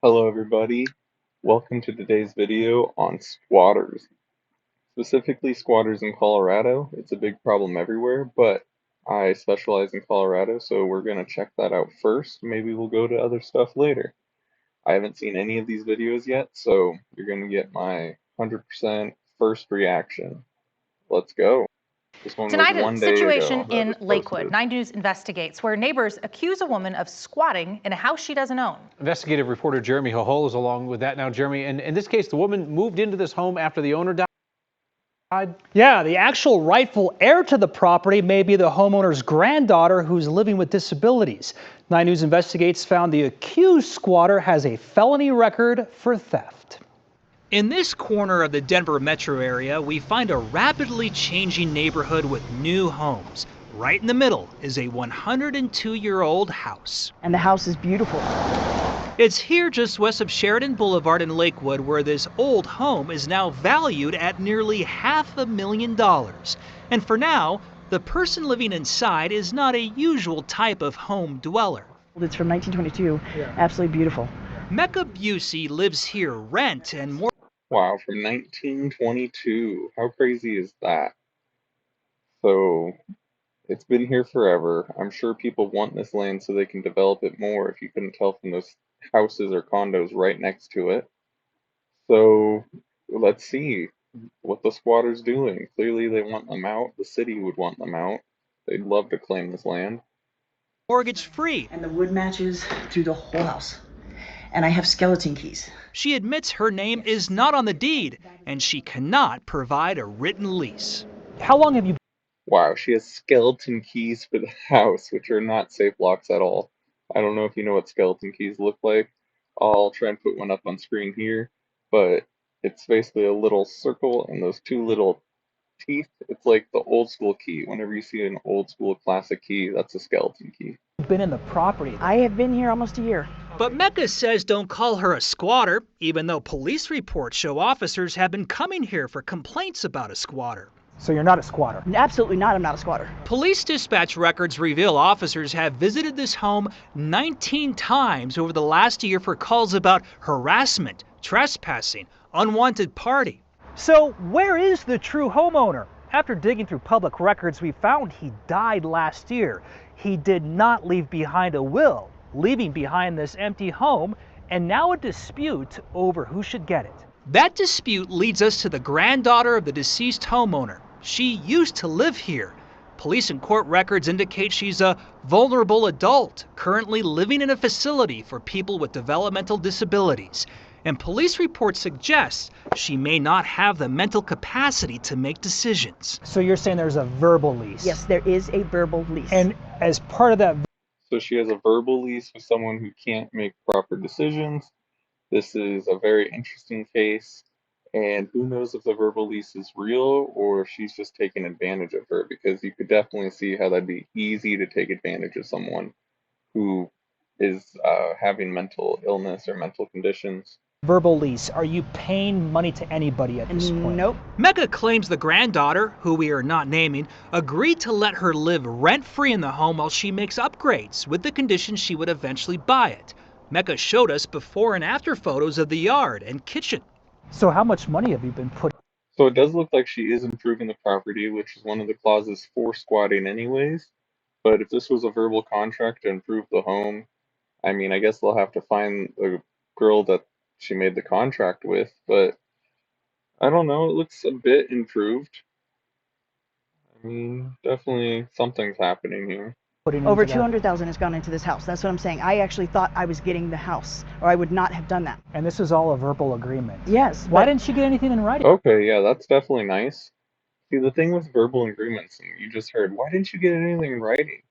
Hello everybody, welcome to today's video on squatters. Specifically squatters in Colorado. It's a big problem everywhere, but I specialize in Colorado, so we're going to check that out first. Maybe we'll go to other stuff later. I haven't seen any of these videos yet, so you're going to get my 100% first reaction. Let's go. This one was Tonight, a 1 day situation ago that in was Lakewood. posted. 9 News investigates where neighbors accuse a woman of squatting in a house she doesn't own. Investigative reporter Jeremy Hohol is along with that now. Jeremy, and in this case, the woman moved into this home after the owner died? Yeah, the actual rightful heir to the property may be the homeowner's granddaughter who's living with disabilities. 9 News Investigates found the accused squatter has a felony record for theft. In this corner of the Denver metro area, we find a rapidly changing neighborhood with new homes. Right in the middle is a 102-year-old house. And the house is beautiful. It's here just west of Sheridan Boulevard in Lakewood where this old home is now valued at nearly $500,000. And for now, the person living inside is not a usual type of home dweller. It's from 1922, absolutely beautiful. Mecca Busey lives here rent and more. Wow, from 1922. How crazy is that? So, it's been here forever. I'm sure people want this land so they can develop it more, if you couldn't tell from those houses or condos right next to it. So, let's see what the squatter's doing. Clearly they want them out. The city would want them out. They'd love to claim this land. Mortgage free. And the wood matches through the whole house. And I have skeleton keys. She admits her name is not on the deed, and she cannot provide a written lease. How long have you Wow, she has skeleton keys for the house, which are not safe locks at all. I don't know if you know what skeleton keys look like. I'll try and put one up on screen here, but it's basically a little circle and those two little teeth. It's like the old school key. Whenever you see an old school classic key, that's a skeleton key. been in the property? I have been here almost a year. But Mecca says don't call her a squatter, even though police reports show officers have been coming here for complaints about a squatter. So you're not a squatter? Absolutely not, I'm not a squatter. Police dispatch records reveal officers have visited this home 19 times over the last year for calls about harassment, trespassing, unwanted party. So where is the true homeowner? After digging through public records, we found he died last year. He did not leave behind a will, leaving behind this empty home and now a dispute over who should get it. That dispute leads us to the granddaughter of the deceased homeowner. She used to live here. Police and court records indicate she's a vulnerable adult, currently living in a facility for people with developmental disabilities. And police reports suggest she may not have the mental capacity to make decisions. So you're saying there's a verbal lease? Yes, there is a verbal lease. And as part of that, So she has a verbal lease with someone who can't make proper decisions. This is a very interesting case, and who knows if the verbal lease is real or if she's just taking advantage of her, because you could definitely see how that'd be easy to take advantage of someone who is having mental illness or mental conditions. verbal lease, are you paying money to anybody at this point? Nope. Mecca claims the granddaughter, who we are not naming, agreed to let her live rent-free in the home while she makes upgrades, with the condition she would eventually buy it. Mecca showed us before and after photos of the yard and kitchen. So how much money have you been putting? So it does look like she is improving the property, which is one of the clauses for squatting anyways. But if this was a verbal contract to improve the home, I mean, I guess they'll have to find the girl that she made the contract with, but I don't know, it looks a bit improved. I mean, definitely something's happening here. Over 200,000 has gone into this house. That's what I'm saying. I actually thought I was getting the house, or I would not have done that. And this is all a verbal agreement? Yes. Why but didn't you get anything in writing? Okay, yeah, that's definitely nice. See, the thing with verbal agreements, and you just heard, why didn't you get anything in writing?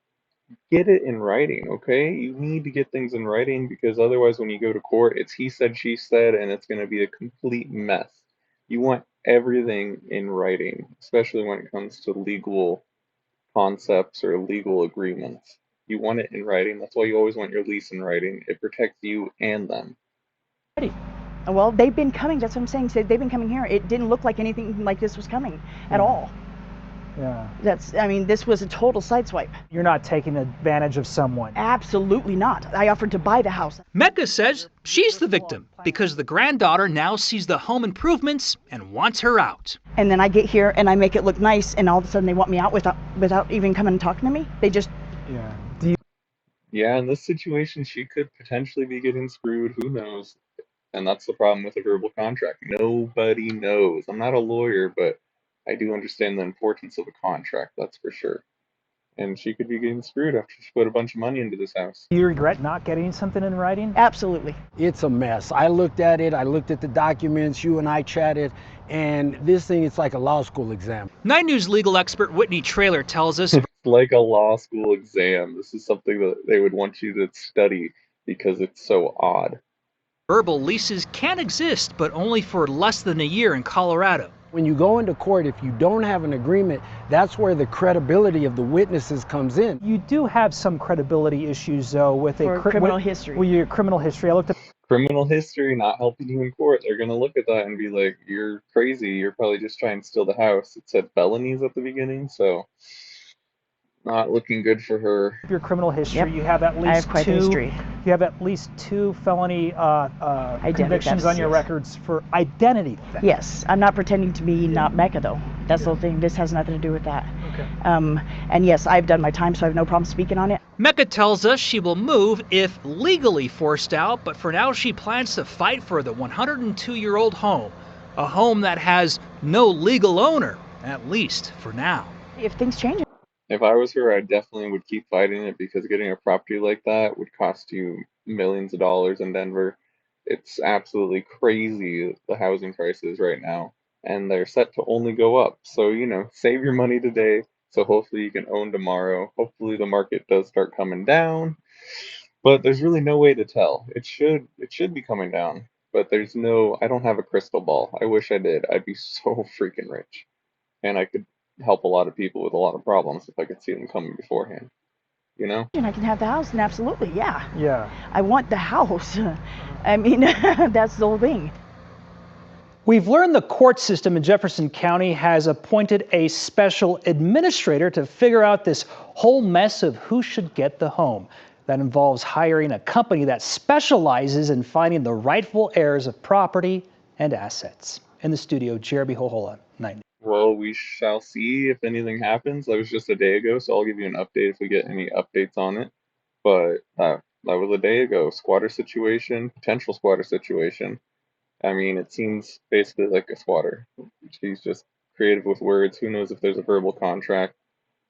Get it in writing, okay? You need to get things in writing because otherwise when you go to court, it's he said, she said, and it's going to be a complete mess. You want everything in writing, especially when it comes to legal concepts or legal agreements. You want it in writing. That's why you always want your lease in writing. It protects you and them. Well, they've been coming. That's what I'm saying. So they've been coming here. It didn't look like anything like this was coming at all. Yeah. I mean, this was a total sideswipe. You're not taking advantage of someone. Absolutely not. I offered to buy the house. Mecca says she's the victim because the granddaughter now sees the home improvements and wants her out. And then I get here and I make it look nice, and all of a sudden they want me out without even coming and talking to me. They just Yeah. Do you Yeah, in this situation, she could potentially be getting screwed. Who knows? And that's the problem with a verbal contract. Nobody knows. I'm not a lawyer, but I do understand the importance of a contract, that's for sure. And she could be getting screwed after she put a bunch of money into this house. regret not getting something in writing? absolutely. It's a mess. I looked at it, I looked at the documents, you and I chatted, and this thing is like a law school exam. 9 News legal expert Whitney Traylor tells us It's like a law school exam. This is something that they would want you to study because it's so odd. verbal leases can exist, but only for less than a year in Colorado. When you go into court, if you don't have an agreement, that's where the credibility of the witnesses comes in. You do have some credibility issues, though, with For criminal history. With your criminal history. I looked at Criminal history not helping you in court. They're going to look at that and be like, you're crazy. You're probably just trying to steal the house. It said felonies at the beginning, so not looking good for her. your criminal history. Yep. You have at least I have quite the history. You have at least 2 felony convictions on your thefts, yes. records for identity theft. Yes, I'm not pretending to be not Mecca though. That's the whole thing. This has nothing to do with that. Okay. And yes, I've done my time, so I have no problem speaking on it. Mecca tells us she will move if legally forced out, but for now she plans to fight for the 102-year-old home, a home that has no legal owner, at least for now. If things change. If I was her, I definitely would keep fighting it because getting a property like that would cost you millions of dollars in Denver. It's absolutely crazy, the housing prices right now, and they're set to only go up. So, save your money today so hopefully you can own tomorrow. Hopefully the market does start coming down, but there's really no way to tell. It should be coming down, but I don't have a crystal ball. I wish I did. I'd be so freaking rich, and I could help a lot of people with a lot of problems if I could see them coming beforehand, And I can have the house, and absolutely, yeah. Yeah. I want the house. I mean, that's the whole thing. We've learned the court system in Jefferson County has appointed a special administrator to figure out this whole mess of who should get the home. That involves hiring a company that specializes in finding the rightful heirs of property and assets. In the studio, Jeremy Hohola, 9. Well, we shall see if anything happens. That was just a day ago, so I'll give you an update if we get any updates on it. But that was a day ago. Squatter situation, potential squatter situation. I mean, it seems basically like a squatter. She's just creative with words. Who knows if there's a verbal contract?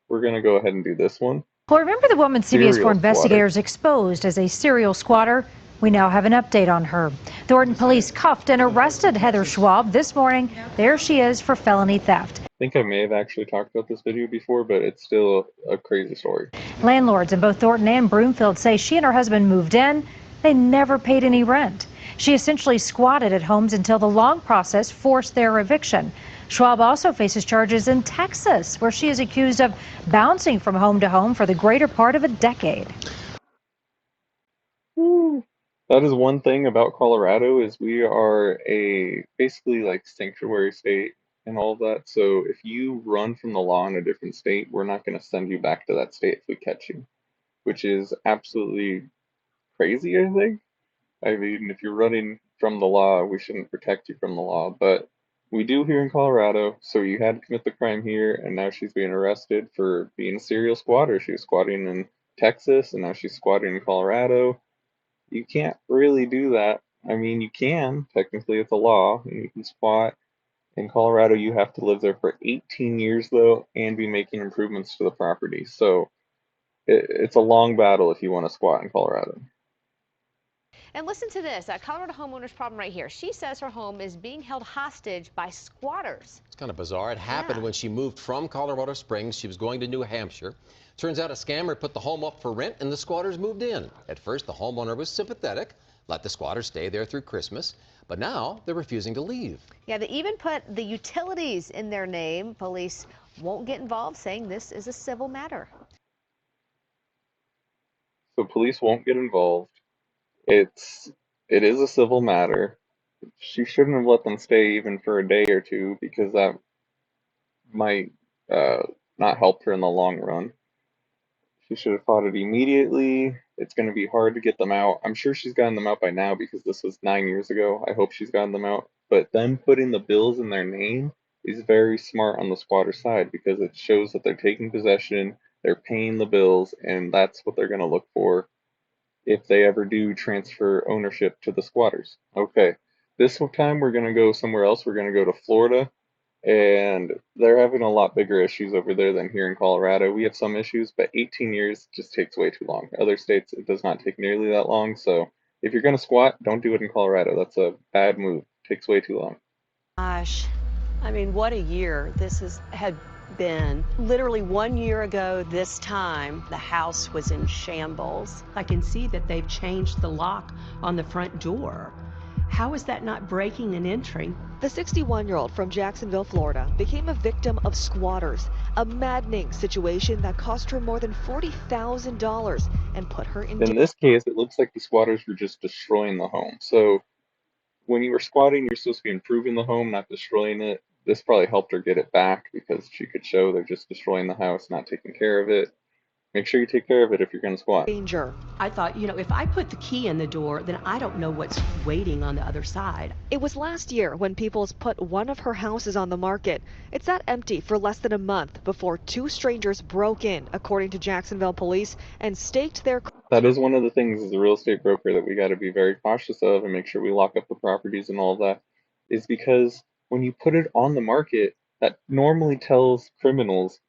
We're going to go ahead and do this one. Well, remember the woman CBS 4 Serial investigators exposed as a serial squatter? We now have an update on her. Thornton police cuffed and arrested Heather Schwab this morning. There she is for felony theft. I think I may have actually talked about this video before, but it's still a crazy story. Landlords in both Thornton and Broomfield say she and her husband moved in. They never paid any rent. She essentially squatted at homes until the long process forced their eviction. Schwab also faces charges in Texas, where she is accused of bouncing from home to home for the greater part of a decade. That is one thing about Colorado is we are basically like sanctuary state and all of that. So if you run from the law in a different state, we're not going to send you back to that state if we catch you, which is absolutely crazy, I think. I mean, if you're running from the law, we shouldn't protect you from the law, but we do here in Colorado. So you had to commit the crime here, and now she's being arrested for being a serial squatter. She was squatting in Texas, and now she's squatting in Colorado. You can't really do that. I mean, you can. Technically, it's a law, and you can squat. In Colorado, you have to live there for 18 years, though, and be making improvements to the property. So it's a long battle if you want to squat in Colorado. And listen to this, a Colorado homeowner's problem right here. She says her home is being held hostage by squatters. It's kind of bizarre. It happened when she moved from Colorado Springs. She was going to New Hampshire. Turns out a scammer put the home up for rent and the squatters moved in. At first, the homeowner was sympathetic, let the squatters stay there through Christmas, but now they're refusing to leave. Yeah, they even put the utilities in their name. Police won't get involved, saying this is a civil matter. So police won't get involved. It is a civil matter. She shouldn't have let them stay even for a day or two because that might not helped her in the long run. She should have fought it immediately. It's going to be hard to get them out. I'm sure she's gotten them out by now because this was 9 years ago. I hope she's gotten them out. But them putting the bills in their name is very smart on the squatter side because it shows that they're taking possession, they're paying the bills, and that's what they're going to look for if they ever do transfer ownership to the squatters. Okay, this time we're going to go somewhere else. We're going to go to Florida. And they're having a lot bigger issues over there than here in Colorado. We have some issues, but 18 years just takes way too long. Other states, it does not take nearly that long. So if you're going to squat, don't do it in Colorado. That's a bad move. It takes way too long. Gosh, I mean, what a year this had been. Literally 1 year ago this time, the house was in shambles. I can see that they've changed the lock on the front door. How is that not breaking and entering? The 61-year-old from Jacksonville, Florida, became a victim of squatters, a maddening situation that cost her more than $40,000 and put her in. In this case, it looks like the squatters were just destroying the home. So when you were squatting, you're supposed to be improving the home, not destroying it. This probably helped her get it back because she could show they're just destroying the house, not taking care of it. Make sure you take care of it if you're going to squat. Danger. I thought, if I put the key in the door, then I don't know what's waiting on the other side. It was last year when Peoples put one of her houses on the market. It sat empty for less than a month before two strangers broke in, according to Jacksonville police, and staked their... That is one of the things as a real estate broker that we got to be very cautious of and make sure we lock up the properties and all of that, is because when you put it on the market, that normally tells criminals,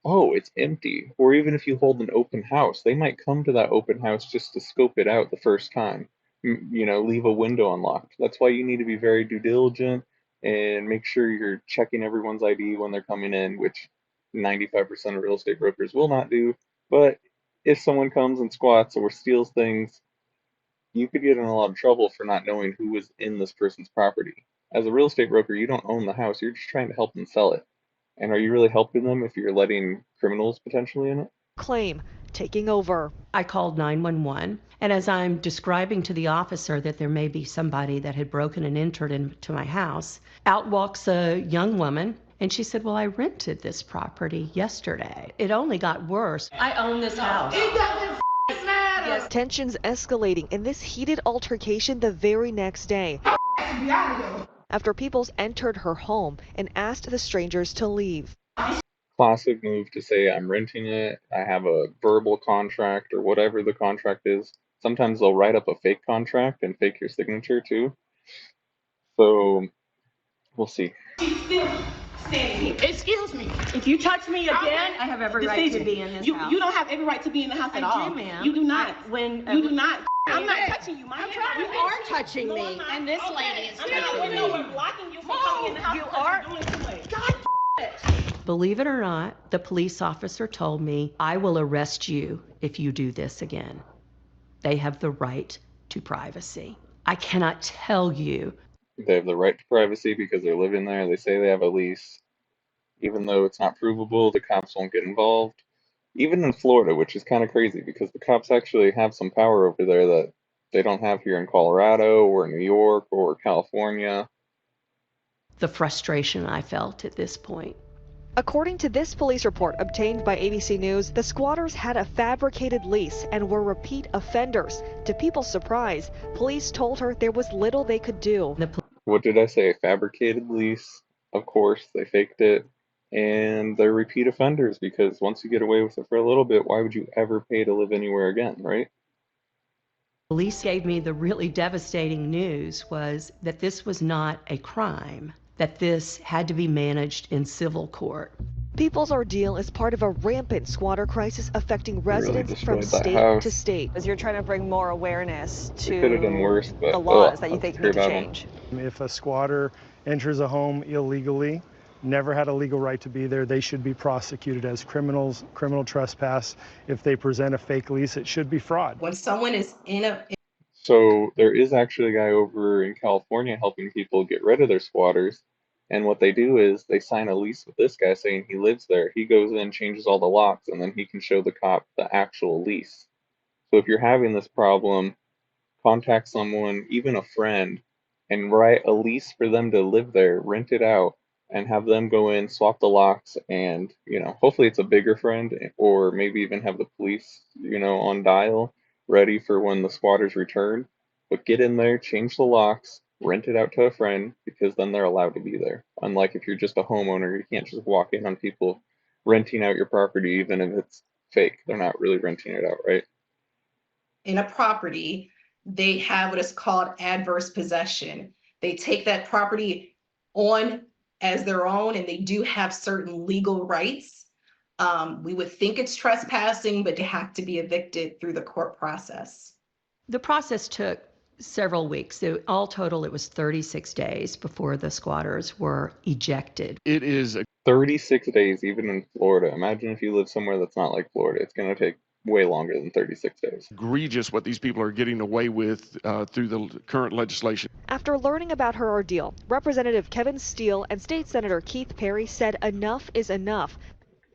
oh, it's empty. Or even if you hold an open house, they might come to that open house just to scope it out the first time. Leave a window unlocked. That's why you need to be very due diligent and make sure you're checking everyone's ID when they're coming in, which 95% of real estate brokers will not do. But if someone comes and squats or steals things, you could get in a lot of trouble for not knowing who was in this person's property. As a real estate broker, you don't own the house. You're just trying to help them sell it. And are you really helping them if you're letting criminals potentially in it? Claim taking over. I called 911, and as I'm describing to the officer that there may be somebody that had broken and entered into my house, out walks a young woman, and she said, well, I rented this property yesterday. It only got worse. I own this house. It doesn't matter. Yes. Tensions escalating in this heated altercation the very next day. After Peoples entered her home and asked the strangers to leave. Classic move to say, I'm renting it, I have a verbal contract or whatever the contract is. Sometimes they'll write up a fake contract and fake your signature too. So, we'll see. She's still standing here. Excuse me. If you touch me again, I have every right to be in this house. You don't have every right to be in the house at all. I do, ma'am. You do not. You do not. I'm not touching you, Mom. You are touching me, and this lady is touching me. We're blocking you from coming in the house. You are doing too much. God. Believe it or not, the police officer told me, I will arrest you if you do this again. They have the right to privacy. I cannot tell you. They have the right to privacy because they're living there. They say they have a lease. Even though it's not provable, the cops won't get involved. Even in Florida, which is kind of crazy because the cops actually have some power over there that they don't have here in Colorado or New York or California. The frustration I felt at this point. According to this police report obtained by ABC News, the squatters had a fabricated lease and were repeat offenders. To people's surprise, police told her there was little they could do. What did I say? Fabricated lease. Of course, they faked it. And they're repeat offenders because once you get away with it for a little bit, why would you ever pay to live anywhere again, right? Police gave me the really devastating news was that this was not a crime, that this had to be managed in civil court. People's ordeal is part of a rampant squatter crisis affecting residents from state to state. As you're trying to bring more awareness to could have done worse, but the laws that you think need to change. If a squatter enters a home illegally, never had a legal right to be there, they should be prosecuted as criminals, criminal trespass. If they present a fake lease, it should be fraud. When someone is So there is actually a guy over in California helping people get rid of their squatters. And what they do is they sign a lease with this guy saying he lives there. He goes in, changes all the locks, and then he can show the cop the actual lease. So if you're having this problem, contact someone, even a friend, and write a lease for them to live there, rent it out, and have them go in, swap the locks, and, hopefully it's a bigger friend, or maybe even have the police, on dial, ready for when the squatters return. But get in there, change the locks, rent it out to a friend, because then they're allowed to be there. Unlike if you're just a homeowner, you can't just walk in on people renting out your property, even if it's fake. They're not really renting it out, right? In a property, they have what is called adverse possession. They take that property on as their own, and they do have certain legal rights. We would think it's trespassing, but they have to be evicted through the court process. The process took several weeks. So all total, it was 36 days before the squatters were ejected. It is 36 days, even in Florida. Imagine if you live somewhere that's not like Florida. It's going to take way longer than 36 days. Egregious what these people are getting away with through the current legislation. After learning about her ordeal, Representative Kevin Steele and State Senator Keith Perry said enough is enough,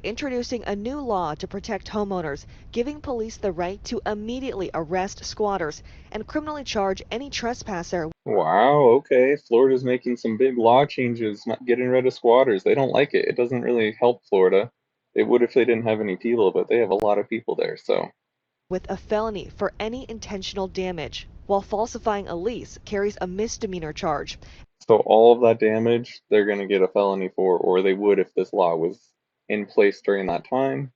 introducing a new law to protect homeowners, giving police the right to immediately arrest squatters and criminally charge any trespasser. Wow, okay. Florida's making some big law changes, not getting rid of squatters. They don't like it. It doesn't really help Florida. It would if they didn't have any people, but they have a lot of people there, so. With a felony for any intentional damage, while falsifying a lease carries a misdemeanor charge. So all of that damage, they're going to get a felony for, or they would if this law was in place during that time.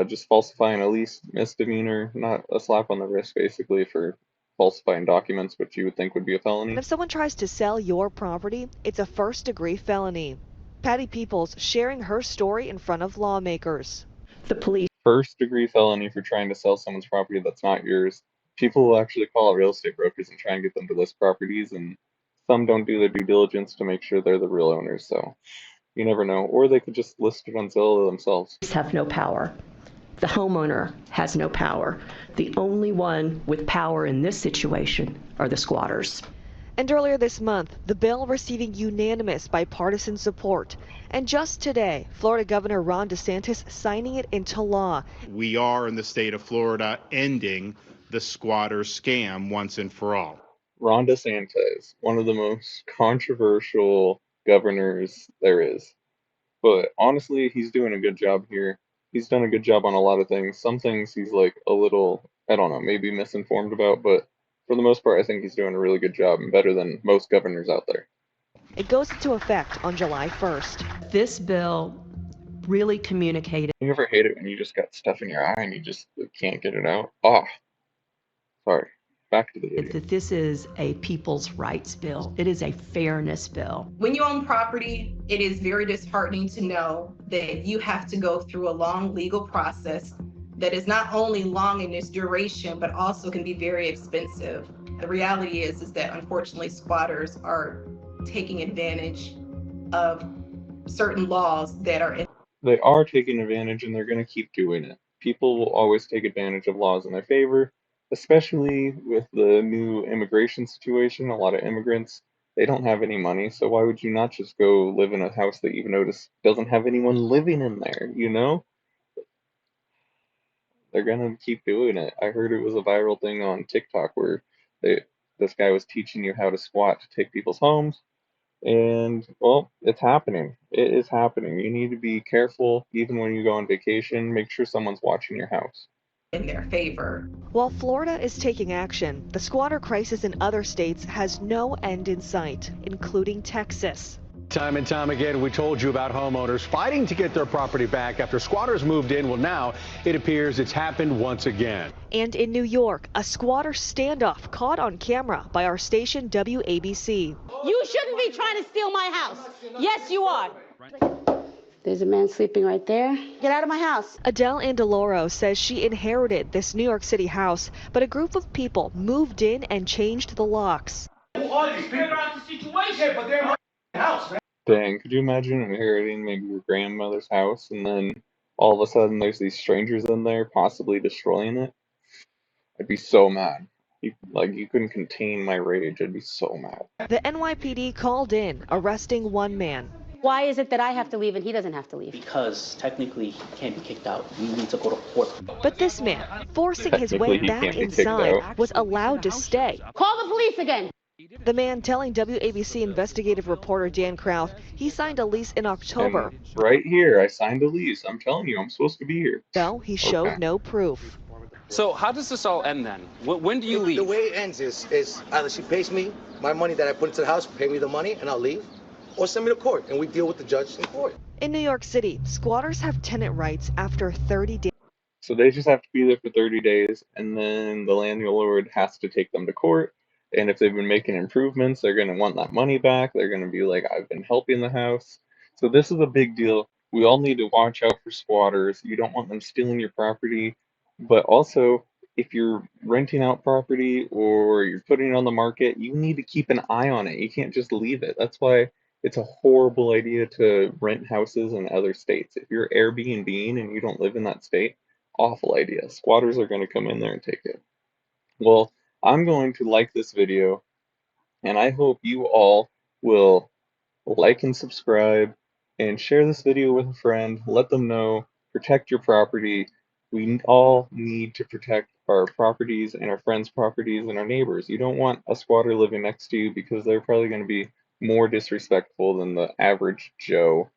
Just falsifying a lease, misdemeanor, not a slap on the wrist, basically, for falsifying documents, which you would think would be a felony. And if someone tries to sell your property, it's a first-degree felony. Patty Peoples sharing her story in front of lawmakers. The police. First-degree felony for trying to sell someone's property that's not yours. People will actually call real estate brokers and try and get them to list properties, and some don't do their due diligence to make sure they're the real owners, so you never know. Or they could just list it on Zillow themselves. Have no power. The homeowner has no power. The only one with power in this situation are the squatters. And earlier this month, the bill receiving unanimous bipartisan support. And just today, Florida Governor Ron DeSantis signing it into law. We are in the state of Florida ending the squatter scam once and for all. Ron DeSantis, one of the most controversial governors there is. But honestly, he's doing a good job here. He's done a good job on a lot of things. Some things he's like a little, I don't know, maybe misinformed about, but for the most part, I think he's doing a really good job and better than most governors out there. It goes into effect on July 1st. This bill really communicated. You ever hate it when you just got stuff in your eye and you just can't get it out? Oh, sorry. Back to the video. That this is a people's rights bill. It is a fairness bill. When you own property, it is very disheartening to know that you have to go through a long legal process that is not only long in its duration, but also can be very expensive. The reality is that unfortunately squatters are taking advantage of certain laws that are in. They are taking advantage and they're going to keep doing it. People will always take advantage of laws in their favor, especially with the new immigration situation. A lot of immigrants, they don't have any money, so why would you not just go live in a house that you've noticed doesn't have anyone living in there, you know? They're gonna keep doing it. I heard it was a viral thing on TikTok where this guy was teaching you how to squat to take people's homes, and well, it's happening. It is happening. You need to be careful even when you go on vacation. Make sure someone's watching your house. In their favor. While Florida is taking action, the squatter crisis in other states has no end in sight, including Texas. Time and time again, we told you about homeowners fighting to get their property back after squatters moved in. Well, now it appears it's happened once again. And in New York, a squatter standoff caught on camera by our station WABC. You shouldn't be trying to steal my house. Yes, you are. There's a man sleeping right there. Get out of my house. Adele Andaloro says she inherited this New York City house, but a group of people moved in and changed the locks. Who are these people? Out the situation, but they're in my house, man. Dang, could you imagine inheriting maybe your grandmother's house and then all of a sudden there's these strangers in there possibly destroying it? I'd be so mad. You couldn't contain my rage. I'd be so mad. The NYPD called in, arresting one man. Why is it that I have to leave and he doesn't have to leave? Because technically he can't be kicked out. We need to go to court. But this man, forcing his way back inside, was allowed to stay. Call the police again. The man telling WABC investigative reporter Dan Krauth he signed a lease in October. And right here, I signed a lease. I'm telling you, I'm supposed to be here. No, he showed no proof. So how does this all end then? When do you leave? The way it ends is either she pays me my money that I put into the house, pay me the money, and I'll leave, or send me to court, and we deal with the judge in court. In New York City, squatters have tenant rights after 30 days. So they just have to be there for 30 days, and then the landlord has to take them to court. And if they've been making improvements, they're going to want that money back. They're going to be like, I've been helping the house. So this is a big deal. We all need to watch out for squatters. You don't want them stealing your property. But also, if you're renting out property or you're putting it on the market, you need to keep an eye on it. You can't just leave it. That's why it's a horrible idea to rent houses in other states. If you're Airbnb-ing and you don't live in that state, awful idea. Squatters are going to come in there and take it. Well, I'm going to like this video, and I hope you all will like and subscribe and share this video with a friend. Let them know. Protect your property. We all need to protect our properties and our friends' properties and our neighbors. You don't want a squatter living next to you because they're probably going to be more disrespectful than the average Joe.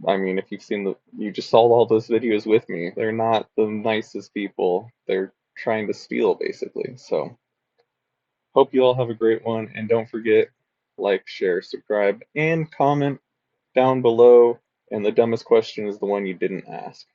I mean, if you just saw all those videos with me, they're not the nicest people. They're trying to steal, basically. So, hope you all have a great one, and don't forget, like, share, subscribe, and comment down below. And the dumbest question is the one you didn't ask.